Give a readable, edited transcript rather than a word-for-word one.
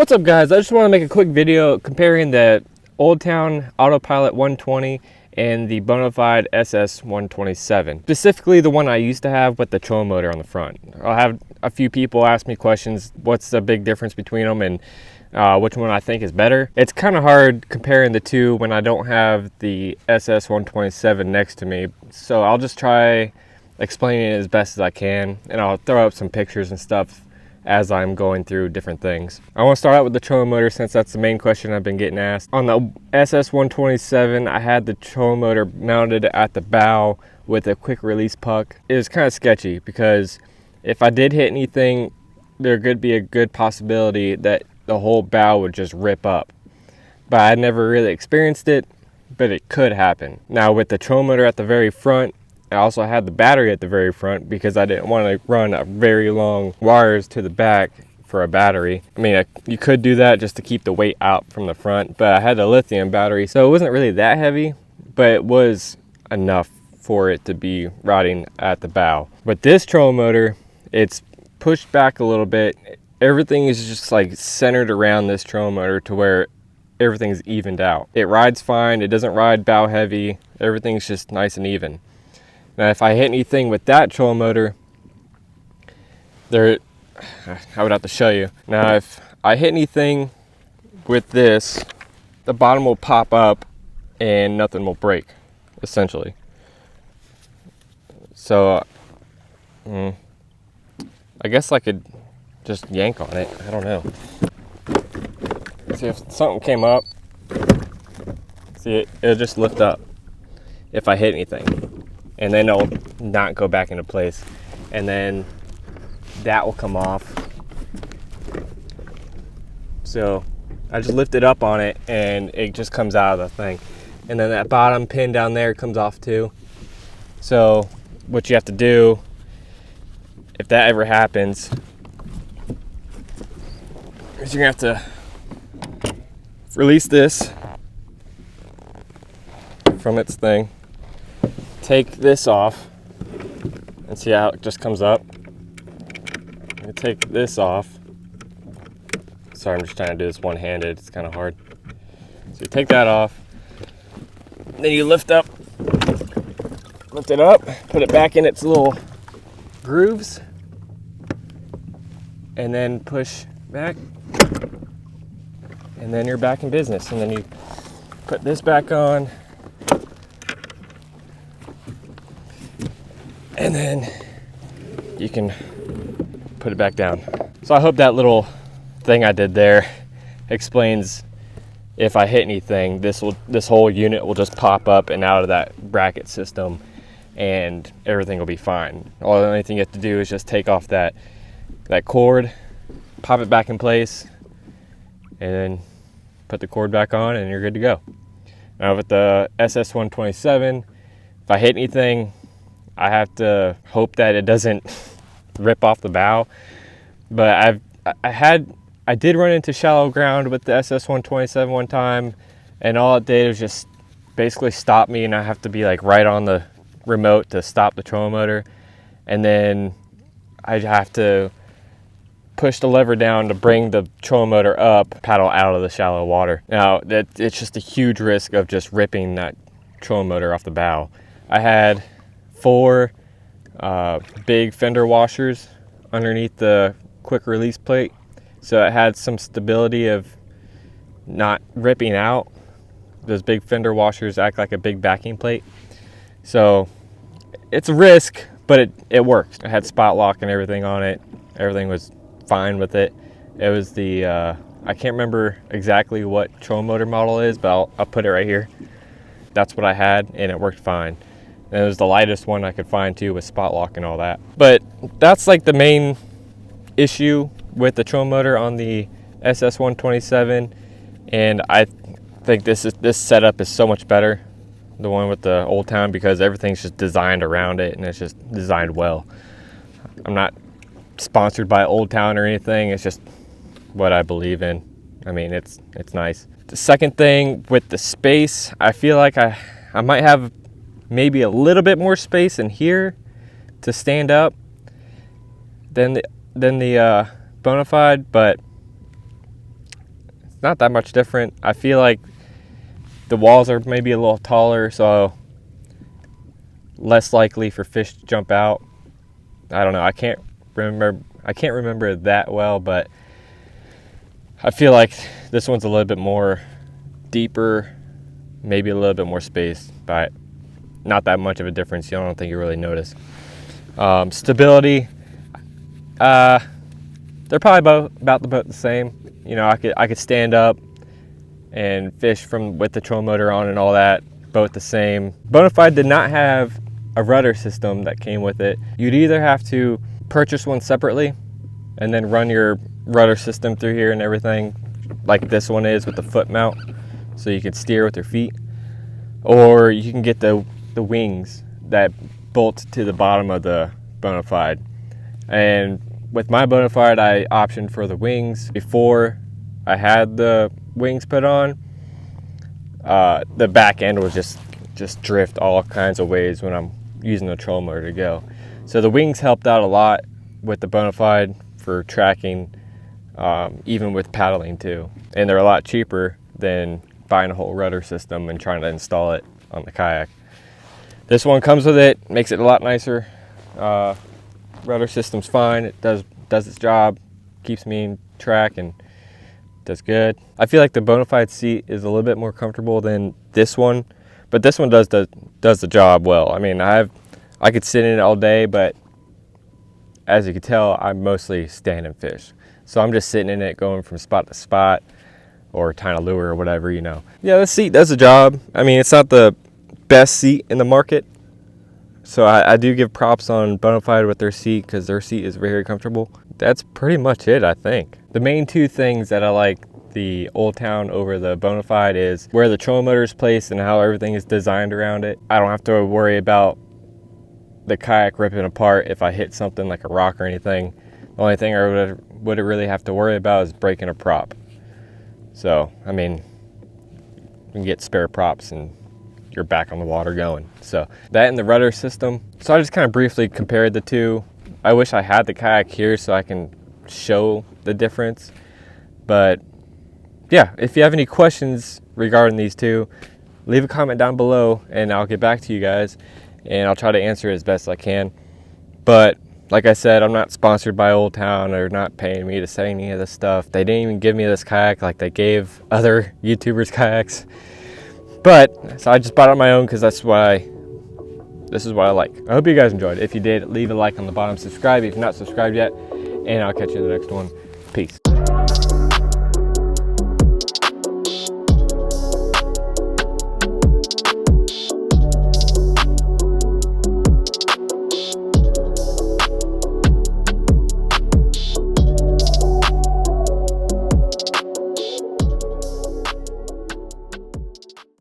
What's up, guys? I just want to make a quick video comparing the Old Town Autopilot 120 and the Bonafide ss127, specifically the one I used to have with the trolling motor on the front. I'll have a few people ask me questions, what's the big difference between them and which one I think is better. It's kind of hard comparing the two when I don't have the ss127 next to me, so I'll just try explaining it as best as I can, and I'll throw up some pictures and stuff as I'm going through different things. I want to start out with the trolling motor since that's the main question I've been getting asked. On the ss127, I had the trolling motor mounted at the bow with a quick release puck. It was kind of sketchy because if I did hit anything, there could be a good possibility that the whole bow would just rip up. But I never really experienced it, but it could happen. Now with the trolling motor at the very front, I also had the battery at the very front because I didn't want to run a very long wires to the back for a battery. I mean, you could do that just to keep the weight out from the front, but I had a lithium battery, so it wasn't really that heavy, but it was enough for it to be riding at the bow. But this trolling motor, it's pushed back a little bit. Everything is just like centered around this trolling motor to where everything's evened out. It rides fine. It doesn't ride bow heavy. Everything's just nice and even. Now, if I hit anything with that trolling motor, I would have to show you. Now, if I hit anything with this, the bottom will pop up and nothing will break, essentially. So, I guess I could just yank on it. I don't know. See, if something came up, see, it'll just lift up if I hit anything. And then it'll not go back into place. And then that will come off. So I just lift it up on it and it just comes out of the thing. And then that bottom pin down there comes off too. So what you have to do, if that ever happens, is you're gonna have to release this from its thing. Take this off and see how it just comes up. I take this off. Sorry, I'm just trying to do this one-handed. It's kind of hard. So you take that off. Then you lift it up, put it back in its little grooves, and then push back. And then you're back in business. And then you put this back on. And then you can put it back down. So I hope that little thing I did there explains if I hit anything, this whole unit will just pop up and out of that bracket system and everything will be fine. The only thing you have to do is just take off that cord, pop it back in place, and then put the cord back on and you're good to go. Now with the ss127, if I hit anything, I have to hope that it doesn't rip off the bow. But I did run into shallow ground with the ss127 one time, and all it did was just basically stop me, and I have to be like right on the remote to stop the trolling motor, and then I have to push the lever down to bring the trolling motor up, paddle out of the shallow water. Now it's just a huge risk of just ripping that trolling motor off the bow. I had 4 big fender washers underneath the quick release plate, so it had some stability of not ripping out. Those big fender washers act like a big backing plate, so it's a risk, but it works. I had spot lock and everything on it. Everything was fine with it. It was the I can't remember exactly what trolling motor model is, but I'll put it right here. That's what I had, and it worked fine. And it was the lightest one I could find too, with spot lock and all that. But that's like the main issue with the trolling motor on the ss127. And I think this setup is so much better, the one with the Old Town, because everything's just designed around it and it's just designed well. I'm not sponsored by Old Town or anything. It's just what I believe in. I mean, it's nice. The second thing with the space, I feel like I might have maybe a little bit more space in here to stand up than the Bonafide, but not that much different. I feel like the walls are maybe a little taller, so less likely for fish to jump out. I don't know. I can't remember that well, but I feel like this one's a little bit more deeper, maybe a little bit more space, but not that much of a difference. I don't think you really notice. Stability, they're probably about the same. You know, I could stand up and fish with the trolling motor on and all that, both the same. Bonafide did not have a rudder system that came with it. You'd either have to purchase one separately and then run your rudder system through here and everything, like this one is with the foot mount, so you can steer with your feet, or you can get the wings that bolt to the bottom of the Bonafide. And with my Bonafide, I optioned for the wings. Before I had the wings put on, the back end was just drift all kinds of ways when I'm using the trolling motor to go. So the wings helped out a lot with the Bonafide for tracking, even with paddling too. And they're a lot cheaper than buying a whole rudder system and trying to install it on the kayak. This one comes with it, makes it a lot nicer. Rudder system's fine. It does its job, keeps me in track and does good. I feel like the Bonafide seat is a little bit more comfortable than this one, but this one does the job well. I mean, I could sit in it all day, but as you can tell, I mostly stand and fish. So I'm just sitting in it, going from spot to spot, or tying a lure or whatever, you know. Yeah, this seat does the job. I mean, it's not the best seat in the market, so I do give props on Bonafide with their seat, because their seat is very comfortable. That's pretty much it, I think. The main two things that I like the Old Town over the Bonafide is where the trolling motor is placed and how everything is designed around it. I don't have to worry about the kayak ripping apart if I hit something like a rock or anything. The only thing I would really have to worry about is breaking a prop. So, I mean, you can get spare props and you're back on the water going. So that and the rudder system. So I just kind of briefly compared the two. I wish I had the kayak here so I can show the difference. But yeah, if you have any questions regarding these two, leave a comment down below and I'll get back to you guys and I'll try to answer it as best I can. But like I said, I'm not sponsored by Old Town. They're not paying me to say any of this stuff. They didn't even give me this kayak like they gave other YouTubers kayaks. But so I just bought it on my own because this is what I like. I hope you guys enjoyed. If you did, leave a like on the bottom, subscribe if you're not subscribed yet, and I'll catch you in the next one. Peace.